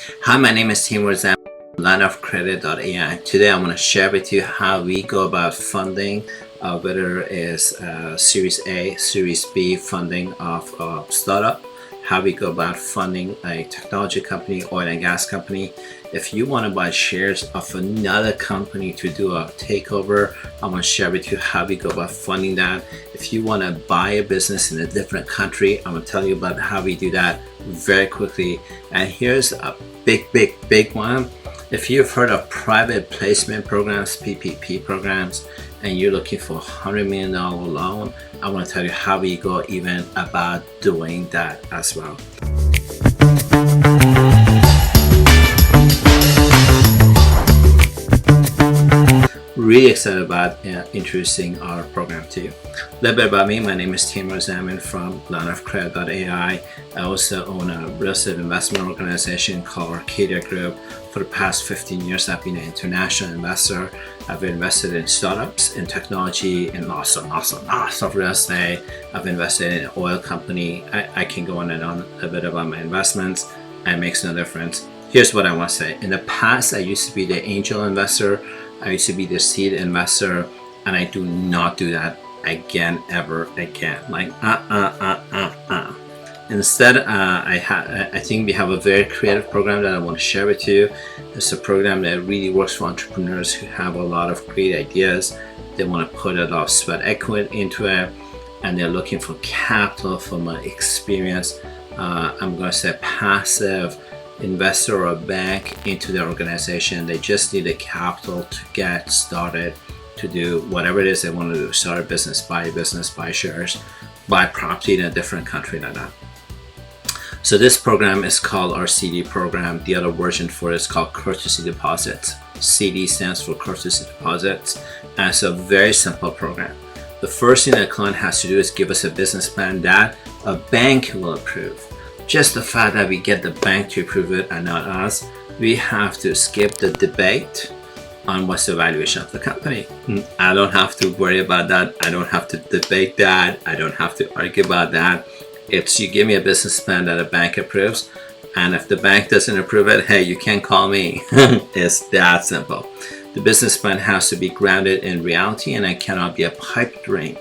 Hi, my name is Taimour Zaman, lineofcredit.ai. Today I'm going to share with you how we go about funding, whether it is Series A, Series B funding of a startup, how we go about funding a technology company, oil and gas company. If you want to buy shares of another company to do a takeover, I'm going to share with you how we go about funding that. If you want to buy a business in a different country, I'm going to tell you about how we do that very quickly. And here's a big one. If you've heard of private placement programs, PPP programs, and you're looking for $100 million loan, I want to tell you how we go even about doing that as well. Really excited about introducing our program to you. A little bit about me. My name is Taimour Zaman from lineofcredit.ai. I also own a real estate investment organization called Arcadia Group. For the past 15 years, I've been an international investor. I've invested in startups, in technology, and lots of real estate. I've invested in an oil company. I can go on and on a little bit about my investments, and it makes no difference. Here's what I want to say. In the past, I used to be the angel investor. I used to be the seed investor, and I do not do that again, ever again. Like, Instead, I think we have a very creative program that I want to share with you. It's a program that really works for entrepreneurs who have a lot of great ideas. They want to put a lot of sweat equity into it, and they're looking for capital from an experienced, I'm going to say passive investor or a bank into their organization. They just need the capital to get started, to do whatever it is they want to do. Start a business, buy shares, buy property in a different country like that. So this program is called our CD program. The other version for it is called Courtesy Deposits. CD stands for Courtesy Deposits, and it's a very simple program. The first thing that a client has to do is give us a business plan that a bank will approve. Just the fact that we get the bank to approve it and not us, we have to skip the debate on what's the valuation of the company. I don't have to worry about that. I don't have to debate that. I don't have to argue about that. It's you give me a business plan that a bank approves, and if the bank doesn't approve it, hey, you can call me. It's that simple. The business plan has to be grounded in reality, and it cannot be a pipe dream.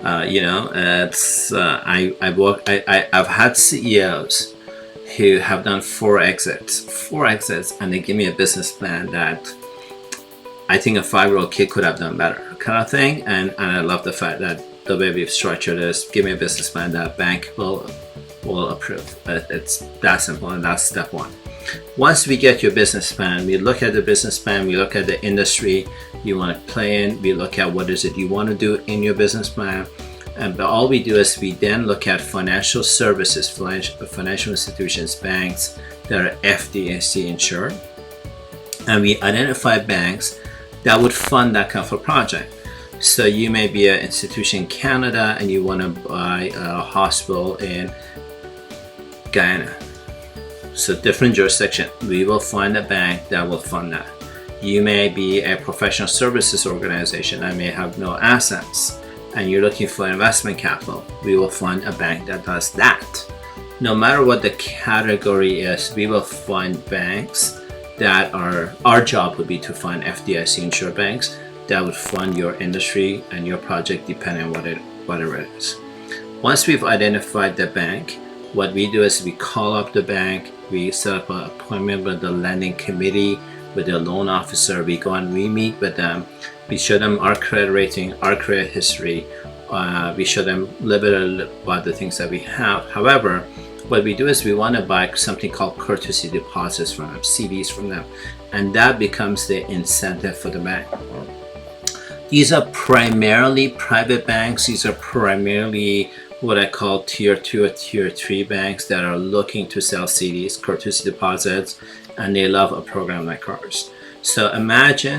It's I've had CEOs who have done four exits, and they give me a business plan that I think a 5-year-old kid could have done better, kind of thing. And I love the fact that the way we've structured this, give me a business plan that a bank will approve. It's that simple, and that's step one. Once we get your business plan, we look at the business plan, we look at the industry you want to play in, we look at what is it you want to do in your business plan, and all we do is we then look at financial services, financial institutions, banks that are FDIC insured, and we identify banks that would fund that kind of a project. So you may be an institution in Canada and you want to buy a hospital in Guyana. So different jurisdiction, we will find a bank that will fund that. You may be a professional services organization that may have no assets and you're looking for investment capital. We will find a bank that does that. No matter what the category is, we will find banks that our job would be to find FDIC insured banks that would fund your industry and your project depending on whatever it is. Once we've identified the bank, what we do is we call up the bank, we set up an appointment with the lending committee, with the loan officer, we go and we meet with them, we show them our credit rating, our credit history, we show them a little bit about the things that we have. However, what we do is we want to buy something called courtesy deposits from them, CDs from them, and that becomes the incentive for the bank. These are primarily private banks. These are primarily what I call tier 2 or tier 3 banks that are looking to sell CDs, courtesy deposits, and they love a program like ours. So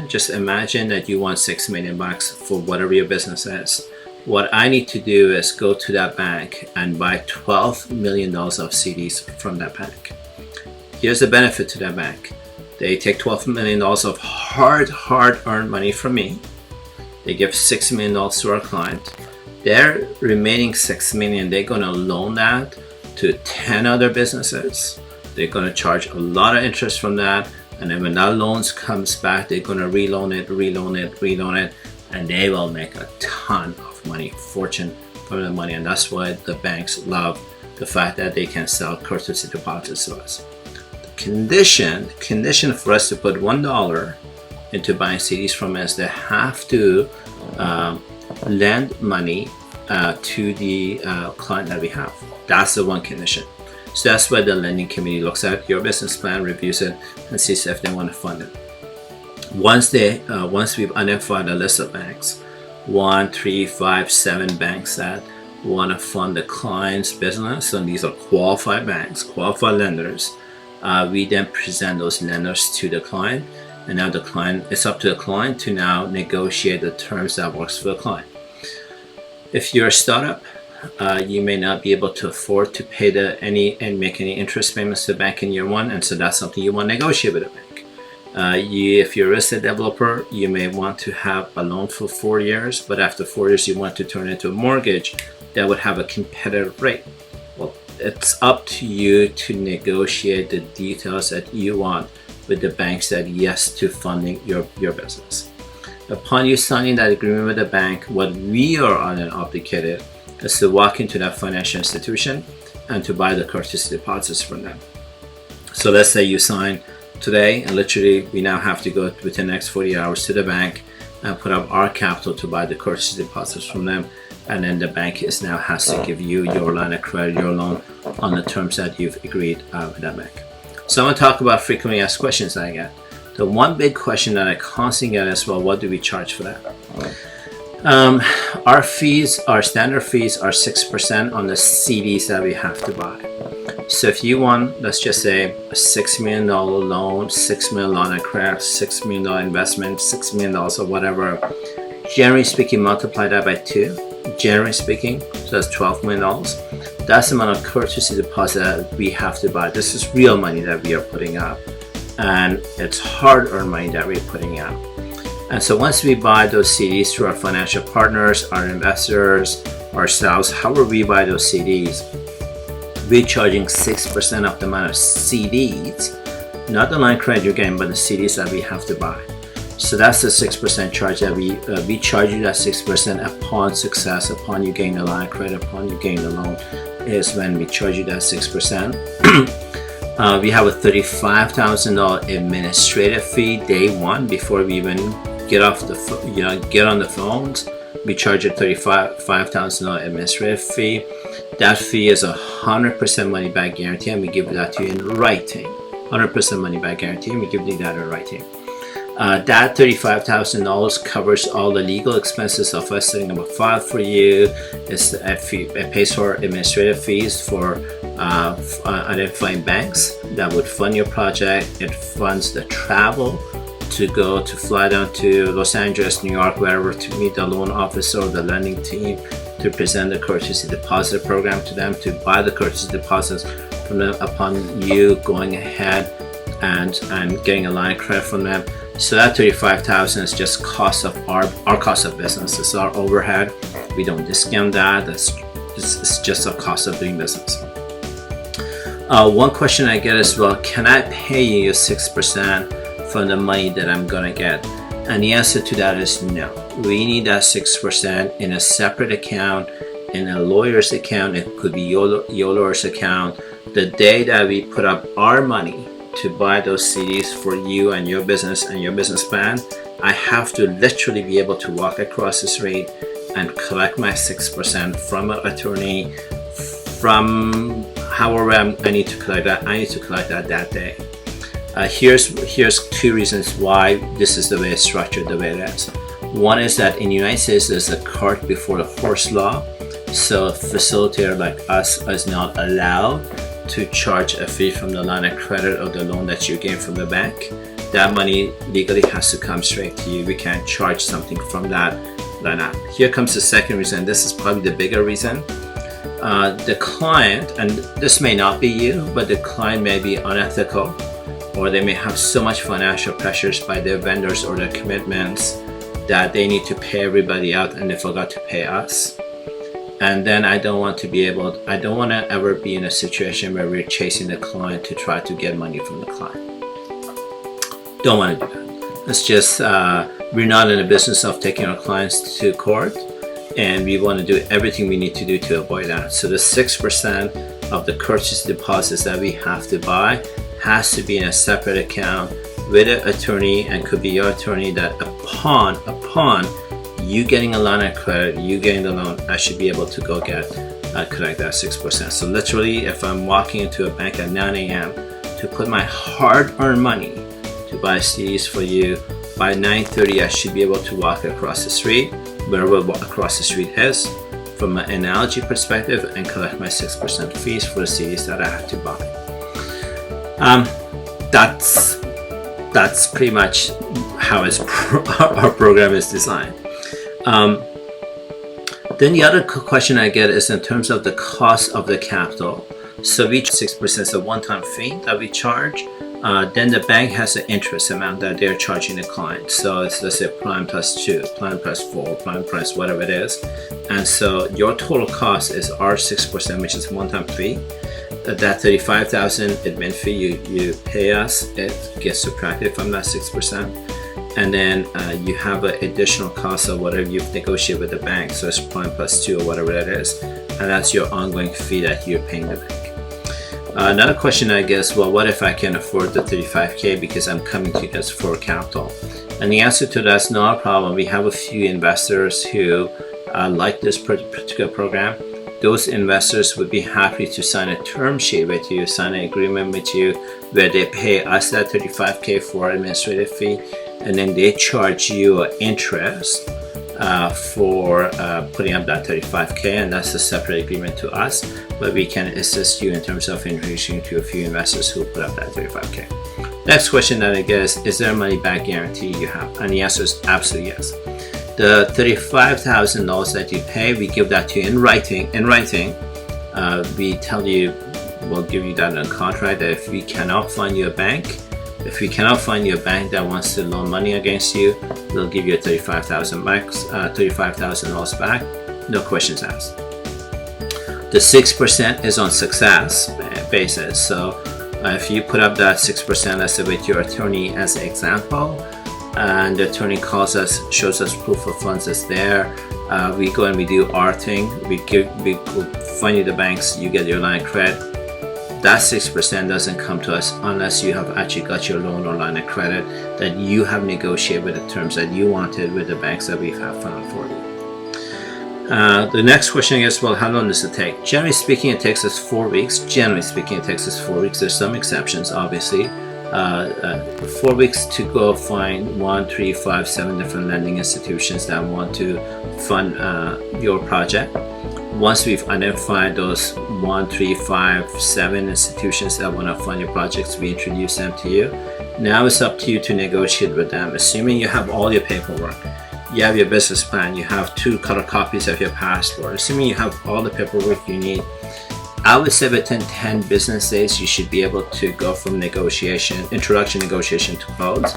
just imagine that you want $6 million for whatever your business is. What I need to do is go to that bank and buy $12 million of CDs from that bank. Here's the benefit to that bank. They take $12 million of hard-earned money from me. They give $6 million to our client. Their remaining $6 million, they're going to loan that to 10 other businesses. They're going to charge a lot of interest from that, and then when that loan comes back, they're going to reloan it, and they will make a ton of money, fortune from the money. And that's why the banks love the fact that they can sell courtesy deposits to us. The condition for us to put $1 into buying CDs from us, they have to lend money to the client that we have. That's the one condition. So that's why the lending committee looks at your business plan, reviews it, and sees if they want to fund it. Once we've identified a list of banks, 1, 3, 5, 7 banks that want to fund the client's business, and these are qualified banks, qualified lenders, we then present those lenders to the client, and now it's up to the client to now negotiate the terms that works for the client. If you're a startup, you may not be able to afford to pay make any interest payments to the bank in year one, and so that's something you want to negotiate with the bank. If you're a real estate developer, you may want to have a loan for 4 years, but after 4 years you want to turn it into a mortgage that would have a competitive rate. Well, it's up to you to negotiate the details that you want with the banks that yes to funding your business. Upon you signing that agreement with the bank, what we are obligated is to walk into that financial institution and to buy the courtesy deposits from them. So let's say you sign today, and literally we now have to go within the next 40 hours to the bank and put up our capital to buy the courtesy deposits from them, and then the bank now has to give you your line of credit, your loan, on the terms that you've agreed with that bank. So I'm going to talk about frequently asked questions that I get. The one big question that I constantly get is, well, what do we charge for that? Our standard fees are 6% on the CDs that we have to buy. So if you want, let's just say, a $6 million loan, $6 million line of credit, $6 million investment, $6 million or whatever, generally speaking, multiply that by 2, generally speaking, so that's $12 million. That's the amount of courtesy deposit that we have to buy. This is real money that we are putting up, and it's hard-earned money that we're putting out. And so once we buy those CDs through our financial partners, our investors, ourselves, however we buy those CDs, we're charging 6% of the amount of CDs, not the line credit you're getting, but the CDs that we have to buy. So that's the 6% charge that we charge you. That 6% upon success, upon you getting the line of credit, upon you getting the loan, is when we charge you that 6%. We have a $35,000 administrative fee day one before we even get on the phones. We charge a $35,000 administrative fee. That fee is 100% money back guarantee, and we give that to you in writing. 100% money back guarantee, and we give you that in writing. That $35,000 covers all the legal expenses of us setting up a file for you. It pays for administrative fees for identifying banks that would fund your project. It funds the travel to fly down to Los Angeles, New York, wherever, to meet the loan officer or the lending team, to present the courtesy deposit program to them, to buy the courtesy deposits from them upon you going ahead and getting a line of credit from them. So that $35,000 is just cost of our cost of business. It's our overhead. We don't discount that. It's just a cost of doing business. One question I get is, well, can I pay you 6% from the money that I'm gonna get? And the answer to that is no. We need that 6% in a separate account, in a lawyer's account. It could be your lawyer's account. The day that we put up our money to buy those CDs for you and your business plan, I have to literally be able to walk across the street and collect my 6% from an attorney, from however I need to collect that. I need to collect that day. Here's 2 reasons why this is the way it's structured, the way it is. One is that in the United States, there's a cart before the horse law. So a facilitator like us is not allowed to charge a fee from the line of credit or the loan that you get from the bank. That money legally has to come straight to you. We can't charge something from that line up. Here comes the second reason. This is probably the bigger reason. The client, and this may not be you, but the client may be unethical, or they may have so much financial pressures by their vendors or their commitments that they need to pay everybody out and they forgot to pay us. And then I don't want to ever be in a situation where we're chasing the client to try to get money from the client. Don't want to do that. It's just, we're not in the business of taking our clients to court, and we want to do everything we need to do to avoid that. So the 6% of the purchase deposits that we have to buy has to be in a separate account with an attorney, and could be your attorney, that upon you getting a line of credit, you getting the loan, I should be able to go collect that 6%. So literally, if I'm walking into a bank at 9 a.m. to put my hard-earned money to buy CDs for you, by 9:30 I should be able to walk across the street, wherever across the street is, from an analogy perspective, and collect my 6% fees for the CDs that I have to buy. That's pretty much how our program is designed. Then the other question I get is in terms of the cost of the capital. So we 6% is a one-time fee that we charge. Then the bank has an interest amount that they're charging the client. So it's, let's say, prime plus 2, prime plus 4, prime plus whatever it is. And so your total cost is our 6%, which is a one-time fee. That $35,000 admin fee you pay us, it gets subtracted from that 6%. And then you have an additional cost of whatever you've negotiated with the bank. So it's prime plus 2 or whatever that is. And that's your ongoing fee that you're paying the bank. Another question I guess, well, what if I can afford the $35K because I'm coming to you guys for capital? And the answer to that's not a problem. We have a few investors who like this particular program. Those investors would be happy to sign a term sheet with you, sign an agreement with you, where they pay us that $35K for administrative fee, and then they charge you an interest for putting up that $35K, and that's a separate agreement to us, but we can assist you in terms of introducing to a few investors who put up that $35K. Next question that I get is there a money back guarantee you have? And the answer is absolutely yes. The $35,000 that you pay, we give that to you in writing. We tell you, we'll give you that in a contract, that if we cannot find you a bank, that wants to loan money against you, they'll give you a $35,000 back, no questions asked. The 6% is on success basis. So if you put up that 6%, let's say with your attorney as an example, and the attorney calls us, shows us proof of funds is there, we go and we do our thing, we find you the banks, you get your line of credit. That 6% doesn't come to us unless you have actually got your loan or line of credit that you have negotiated with the terms that you wanted with the banks that we have found for you. The next question is, well, how long does it take? Generally speaking, it takes us 4 weeks. There's some exceptions, obviously. 4 weeks to go find 1, 3, 5, 7 different lending institutions that want to fund your project. Once we've identified those 1, 3, 5, 7 institutions that want to fund your projects, we introduce them to you. Now it's up to you to negotiate with them, assuming you have all your paperwork. You have your business plan, you have 2 color copies of your passport, assuming you have all the paperwork you need. I would say within 10 business days, you should be able to go from introduction negotiation to close.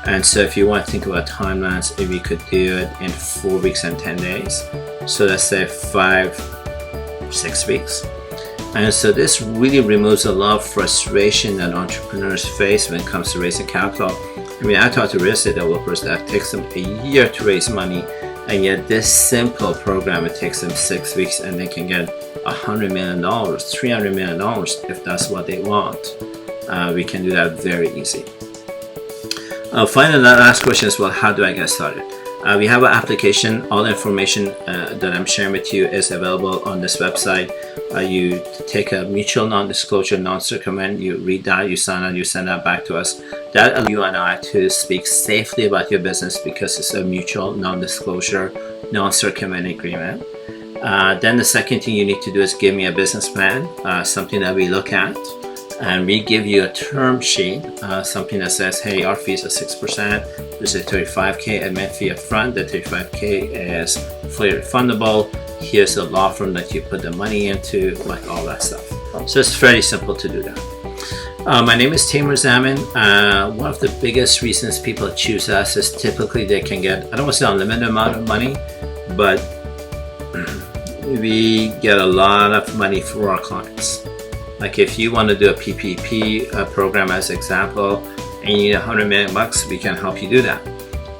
And so if you want to think about timelines, if we could do it in 4 weeks and 10 days. So let's say 5-6 weeks. And so this really removes a lot of frustration that entrepreneurs face when it comes to raising capital. I mean, I talk to real estate developers that takes them a year to raise money, and yet this simple program, it takes them 6 weeks and they can get $100 million, $300 million if that's what they want. We can do that very easy. Finally, the last question is, well, how do I get started? We have an application. All the information that I'm sharing with you is available on this website. You take a mutual non-disclosure, non-circumvent, you read that, you sign out, you send that back to us. That allows you and I to speak safely about your business because it's a mutual non-disclosure, non-circumvent agreement. Then the second thing you need to do is give me a business plan, something that we look at. And we give you a term sheet, something that says, hey, our fees are 6%. There's a $35K admin fee up front. The $35K is fully refundable. Here's a law firm that you put the money into, like all that stuff. So it's fairly simple to do that. My name is Taimour Zaman. One of the biggest reasons people choose us is typically they can get, I don't want to say unlimited amount of money, but we get a lot of money for our clients. Like if you want to do a PPP program as example, and you need 100 million bucks, we can help you do that.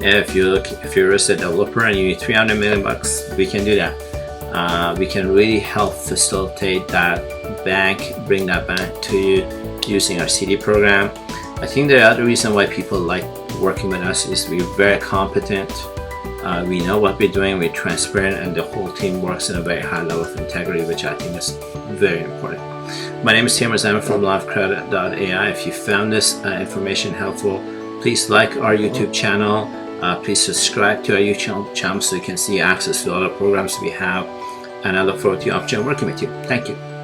If you're a real estate developer and you need 300 million bucks, we can do that. We can really help facilitate that bank, bring that bank to you using our CD program. I think the other reason why people like working with us is we're very competent. We know what we're doing, we're transparent, and the whole team works in a very high level of integrity, which I think is very important. My name is Taimour Zaman from LiveCredit.ai. If you found this information helpful, please like our YouTube channel. Please subscribe to our YouTube channel so you can see access to all the programs we have. And I look forward to the opportunity of working with you. Thank you.